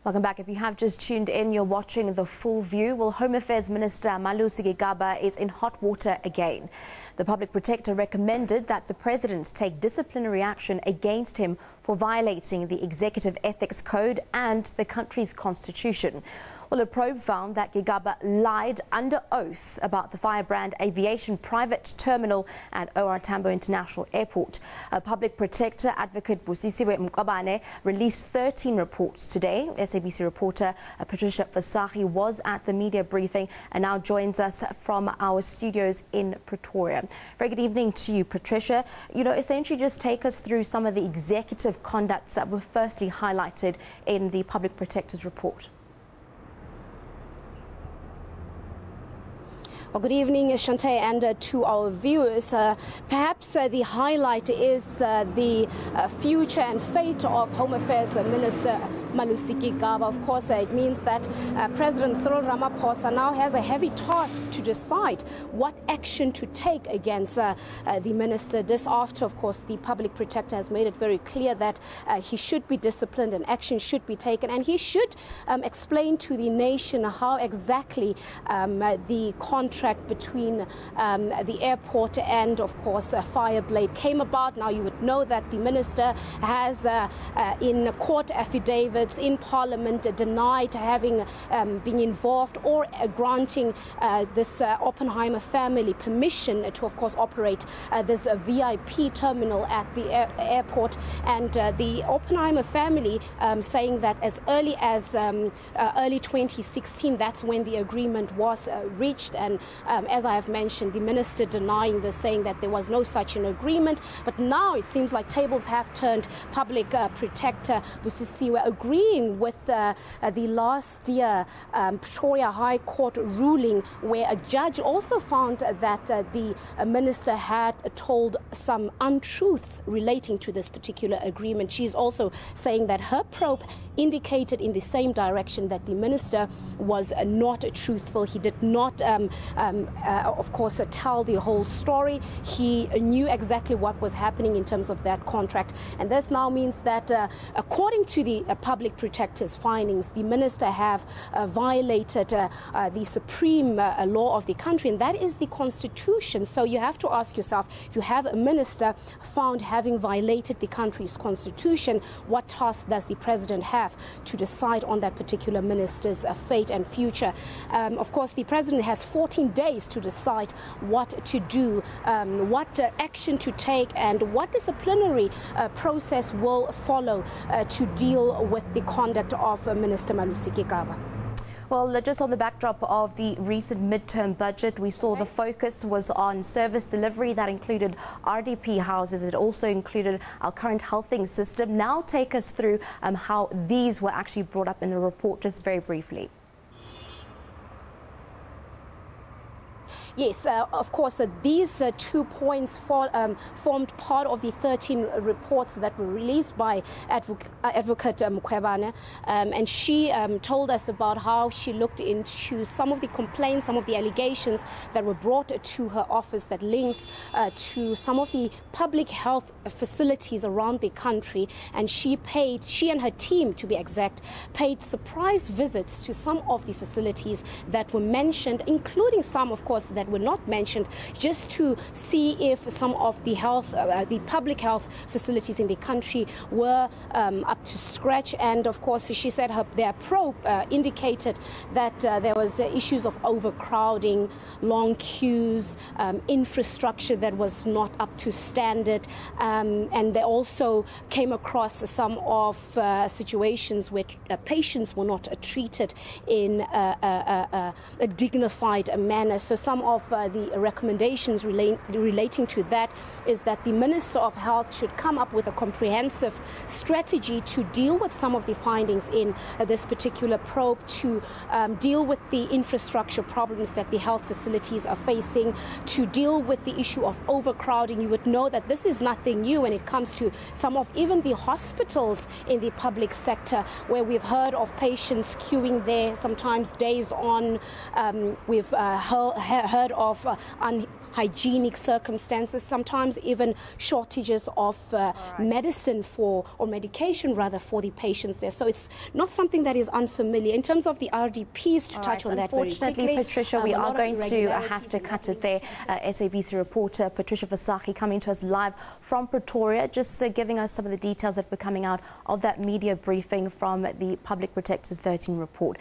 Welcome back. If you have just tuned in, you're watching The Full View. Well, Home Affairs Minister Malusi Gigaba is in hot water again. The Public Protector recommended that the President take disciplinary action against him for violating the Executive Ethics Code and the country's constitution. Well, a probe found that Gigaba lied under oath about the Firebrand Aviation private terminal at O.R Tambo International Airport. Public Protector Advocate Busisiwe Mkhwebane released 13 reports today. SABC reporter Patricia Visagie was at the media briefing and now joins us from our studios in Pretoria. Very good evening to you, Patricia. Essentially just take us through some of the executive conducts that were firstly highlighted in the Public Protector's report. Well, good evening, Shante, and to our viewers. Perhaps the highlight is the future and fate of Home Affairs Minister Malusi Gigaba. Of course, it means that President Cyril Ramaphosa now has a heavy task to decide what action to take against the minister. This after, of course, the Public Protector has made it very clear that he should be disciplined and action should be taken, and he should explain to the nation how exactly the contract between the airport and, of course, Fireblade came about. Now, you would know that the minister has, in court affidavits in Parliament, denied having been involved or granting this Oppenheimer family permission to, of course, operate this VIP terminal at the airport. And the Oppenheimer family saying that as early as early 2016, that's when the agreement was reached. And as I have mentioned, the minister denying this, saying that there was no such an agreement. But now it seems like tables have turned. Public Protector Busisiwe agreeing with the last year Pretoria High Court ruling, where a judge also found that the minister had told some untruths relating to this particular agreement. She's also saying that her probe indicated in the same direction that the minister was not truthful. He did not of course, tell the whole story. He knew exactly what was happening in terms of that contract. And this now means that, according to the Public Protector's findings, the minister have violated the supreme law of the country, and that is the Constitution. So you have to ask yourself, if you have a minister found having violated the country's Constitution, what task does the President have to decide on that particular minister's fate and future? Of course, the President has 14 days to decide what to do, what action to take, and what disciplinary process will follow to deal with the conduct of Minister Malusi Gigaba. Well, just on the backdrop of the recent midterm budget, we saw the focus was on service delivery. That included RDP houses. It also included our current healthing system. Now take us through how these were actually brought up in the report, just very briefly. Yes, of course, these 2 points formed part of the 13 reports that were released by Advocate Mkhwebane, and she told us about how she looked into some of the complaints, some of the allegations that were brought to her office that links to some of the public health facilities around the country, and she and her team, to be exact, paid surprise visits to some of the facilities that were mentioned, including some, of course, that were not mentioned, just to see if some of the the public health facilities in the country were up to scratch. And of course, she said their probe indicated that there was issues of overcrowding, long queues, infrastructure that was not up to standard, and they also came across some of situations where patients were not treated in a dignified manner. So some of the recommendations relating to that is that the Minister of Health should come up with a comprehensive strategy to deal with some of the findings in this particular probe, to deal with the infrastructure problems that the health facilities are facing, to deal with the issue of overcrowding. You would know that this is nothing new when it comes to some of even the hospitals in the public sector, where we've heard of patients queuing there, sometimes days on. We've heard of hygienic circumstances, sometimes even shortages of medicine or medication rather for the patients there. So it's not something that is unfamiliar. In terms of the RDPs, to touch on that very quickly. Unfortunately, Patricia, we are going to have to cut it there. SABC reporter Patricia Visagie coming to us live from Pretoria, just giving us some of the details that were coming out of that media briefing from the Public Protector's 13 report.